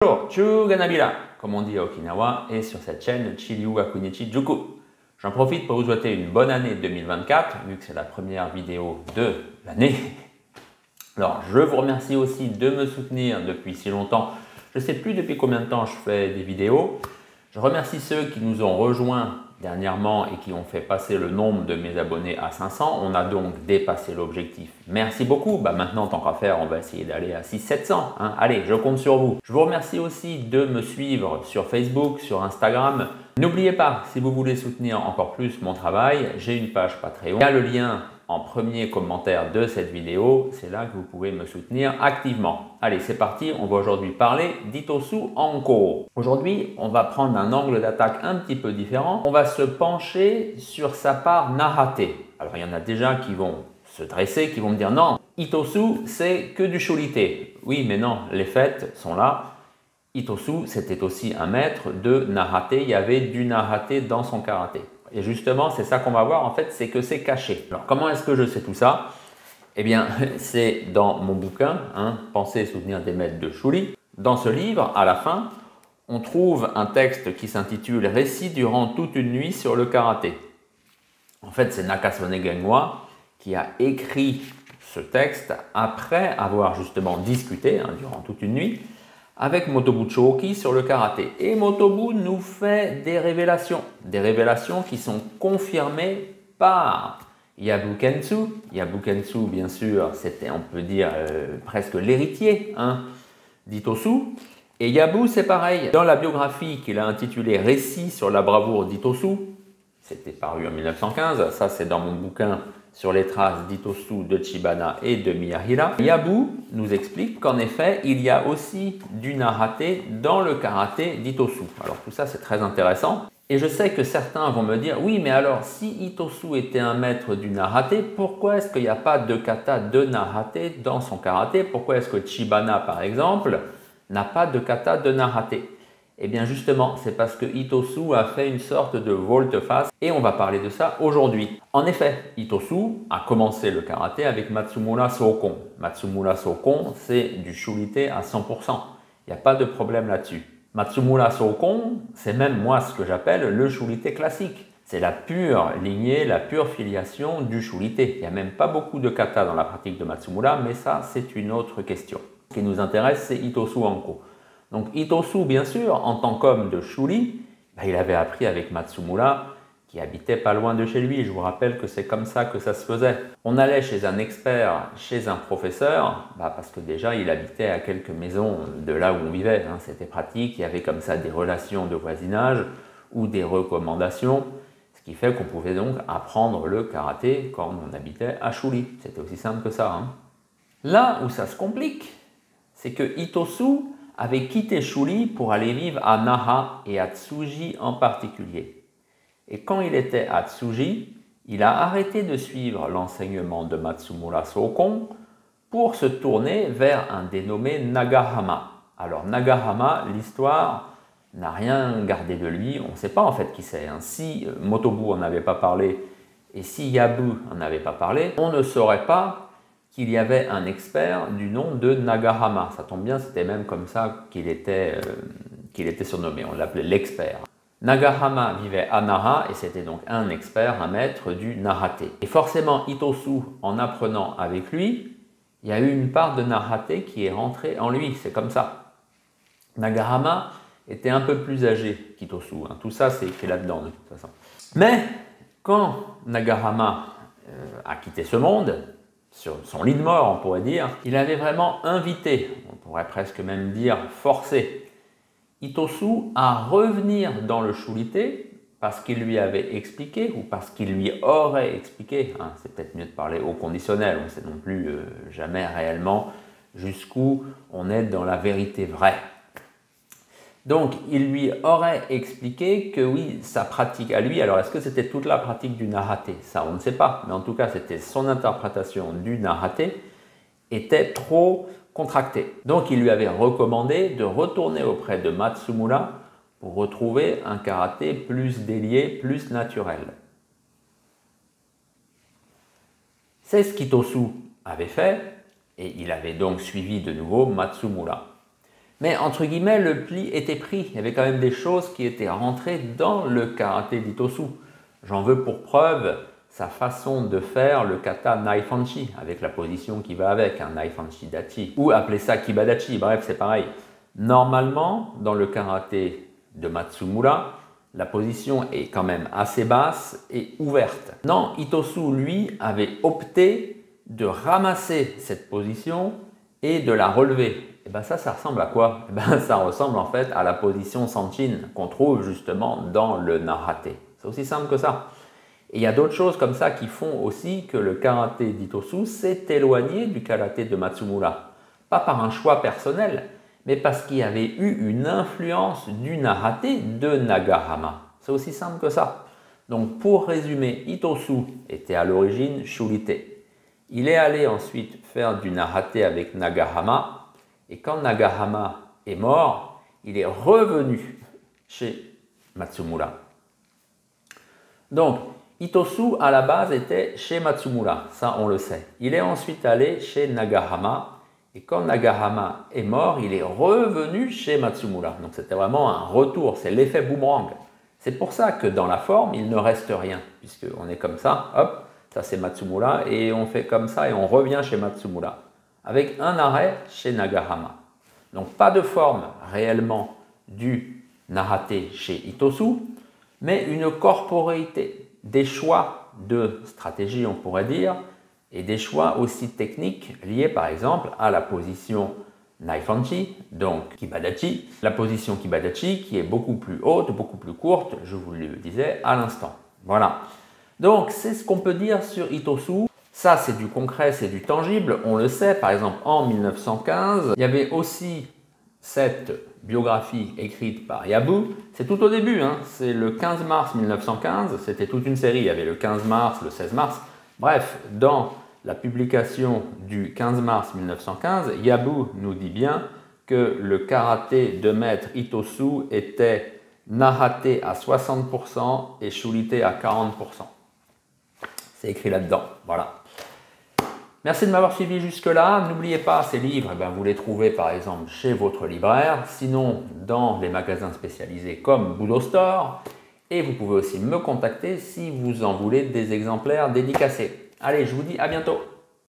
Bonjour, Chuganabila, comme on dit à Okinawa, et sur cette chaîne Chiryu wa Kunichi Juku. J'en profite pour vous souhaiter une bonne année 2024, vu que c'est la première vidéo de l'année. Alors, je vous remercie aussi de me soutenir depuis si longtemps. Je ne sais plus depuis combien de temps je fais des vidéos. Je remercie ceux qui nous ont rejoints dernièrement et qui ont fait passer le nombre de mes abonnés à 500. On a donc dépassé l'objectif. Merci beaucoup. Maintenant, tant qu'à faire, on va essayer d'aller à 600-700. Allez, je compte sur vous. Je vous remercie aussi de me suivre sur Facebook, sur Instagram. N'oubliez pas, si vous voulez soutenir encore plus mon travail, j'ai une page Patreon. Il y a le lien en premier commentaire de cette vidéo. C'est là que vous pouvez me soutenir activement. Allez, c'est parti. On va aujourd'hui parler d'Itosu Anko. Aujourd'hui, on va prendre un angle d'attaque un petit peu différent. On va se pencher sur sa part Nahate. Alors, il y en a déjà qui vont se dresser, qui vont me dire non, Itosu, c'est que du shurite. Oui, mais non, les faits sont là. Itosu, c'était aussi un maître de Nahate. Il y avait du Nahate dans son karaté. Et justement, c'est ça qu'on va voir, en fait, c'est que c'est caché. Alors, comment est-ce que je sais tout ça? Eh bien, c'est dans mon bouquin, Penser et soutenir des maîtres de Shuri. Dans ce livre, à la fin, on trouve un texte qui s'intitule « Récit durant toute une nuit sur le karaté ». En fait, c'est Nakasone Genwa qui a écrit ce texte après avoir justement discuté durant toute une nuit avec Motobu Chōki sur le karaté. Et Motobu nous fait des révélations qui sont confirmées par Yabu Kensū. Yabu Kensū, bien sûr, c'était, on peut dire, presque l'héritier d'Itosu. Et Yabu, c'est pareil. Dans la biographie qu'il a intitulée « Récit sur la bravoure d'Itosu », c'était paru en 1915, ça c'est dans mon bouquin sur les traces d'Itosu, de Chibana et de Miyahira. Yabu nous explique qu'en effet, il y a aussi du Nahate dans le karaté d'Itosu. Alors tout ça, c'est très intéressant. Et je sais que certains vont me dire, oui, mais alors, si Itosu était un maître du Nahate, pourquoi est-ce qu'il n'y a pas de kata de Nahate dans son karaté? Pourquoi est-ce que Chibana, par exemple, n'a pas de kata de Nahate? Eh bien justement, c'est parce que Itosu a fait une sorte de volte-face et on va parler de ça aujourd'hui. En effet, Itosu a commencé le karaté avec Matsumura Sokon. Matsumura Sokon, c'est du shurite à 100%. Il n'y a pas de problème là-dessus. Matsumura Sokon, c'est même moi ce que j'appelle le shurite classique. C'est la pure lignée, la pure filiation du shurite. Il n'y a même pas beaucoup de kata dans la pratique de Matsumura, mais ça, c'est une autre question. Ce qui nous intéresse, c'est Itosu Anko. Donc Itosu, bien sûr, en tant qu'homme de Shuri, il avait appris avec Matsumura, qui habitait pas loin de chez lui. Je vous rappelle que c'est comme ça que ça se faisait. On allait chez un expert, chez un professeur, parce que déjà il habitait à quelques maisons de là où on vivait. C'était pratique, il y avait comme ça des relations de voisinage ou des recommandations, ce qui fait qu'on pouvait donc apprendre le karaté quand on habitait à Shuri. C'était aussi simple que ça. Là où ça se complique, c'est que Itosu avait quitté Shuri pour aller vivre à Naha et à Tsuji en particulier. Et quand il était à Tsuji, il a arrêté de suivre l'enseignement de Matsumura Sokon pour se tourner vers un dénommé Nagahama. Alors Nagahama, l'histoire n'a rien gardé de lui, on ne sait pas en fait qui c'est. Si Motobu n'en avait pas parlé et si Yabu n'en avait pas parlé, on ne saurait pas qu'il y avait un expert du nom de Nagahama. Ça tombe bien, c'était même comme ça qu'il était surnommé, on l'appelait l'expert. Nagahama vivait à Naha et c'était donc un expert, un maître du Nahate. Et forcément, Itosu, en apprenant avec lui, il y a eu une part de Nahate qui est rentrée en lui, c'est comme ça. Nagahama était un peu plus âgé qu'Itosu, tout ça c'est écrit là-dedans de toute façon. Mais quand Nagahama a quitté ce monde, sur son lit de mort, on pourrait dire, il avait vraiment invité, on pourrait presque même dire forcé, Itosu à revenir dans le shurite parce qu'il lui avait expliqué ou parce qu'il lui aurait expliqué, c'est peut-être mieux de parler au conditionnel, on ne sait non plus jamais réellement jusqu'où on est dans la vérité vraie. Donc, il lui aurait expliqué que oui, sa pratique à lui, alors est-ce que c'était toute la pratique du Nahate? Ça, on ne sait pas, mais en tout cas, c'était son interprétation du Nahate était trop contractée. Donc, il lui avait recommandé de retourner auprès de Matsumura pour retrouver un karaté plus délié, plus naturel. C'est ce qu'Itosu avait fait, et il avait donc suivi de nouveau Matsumura. Mais entre guillemets, le pli était pris. Il y avait quand même des choses qui étaient rentrées dans le karaté d'Itosu. J'en veux pour preuve sa façon de faire le kata Naifanchi, avec la position qui va avec, un Naifanchi Dachi, ou appeler ça Kibadachi, bref, c'est pareil. Normalement, dans le karaté de Matsumura, la position est quand même assez basse et ouverte. Non, Itosu, lui, avait opté de ramasser cette position et de la relever. Et bien ça ressemble à quoi? Et ben, ça ressemble en fait à la position Sanchin qu'on trouve justement dans le Narate. C'est aussi simple que ça. Et il y a d'autres choses comme ça qui font aussi que le karaté d'Itosu s'est éloigné du karaté de Matsumura. Pas par un choix personnel, mais parce qu'il y avait eu une influence du Narate de Nagahama. C'est aussi simple que ça. Donc pour résumer, Itosu était à l'origine Shurite. Il est allé ensuite faire du Narate avec Nagahama, et quand Nagahama est mort, il est revenu chez Matsumura. Donc, Itosu, à la base, était chez Matsumura, ça on le sait. Il est ensuite allé chez Nagahama, et quand Nagahama est mort, il est revenu chez Matsumura. Donc c'était vraiment un retour, c'est l'effet boomerang. C'est pour ça que dans la forme, il ne reste rien, puisqu'on est comme ça, hop, ça c'est Matsumura, et on fait comme ça et on revient chez Matsumura, avec un arrêt chez Nagahama. Donc pas de forme réellement du Narate chez Itosu, mais une corporéité, des choix de stratégie on pourrait dire, et des choix aussi techniques liés par exemple à la position Naifanchi, donc Kibadachi, la position Kibadachi qui est beaucoup plus haute, beaucoup plus courte, je vous le disais à l'instant. Voilà. Donc c'est ce qu'on peut dire sur Itosu. Ça c'est du concret, c'est du tangible, on le sait. Par exemple en 1915, il y avait aussi cette biographie écrite par Yabu. C'est tout au début, hein. C'est le 15 mars 1915, c'était toute une série, il y avait le 15 mars, le 16 mars. Bref, dans la publication du 15 mars 1915, Yabu nous dit bien que le karaté de maître Itosu était Narate à 60% et Shurite à 40%. C'est écrit là-dedans, voilà. Merci de m'avoir suivi jusque-là. N'oubliez pas, ces livres, vous les trouvez par exemple chez votre libraire, sinon dans les magasins spécialisés comme Budo Store. Et vous pouvez aussi me contacter si vous en voulez des exemplaires dédicacés. Allez, je vous dis à bientôt.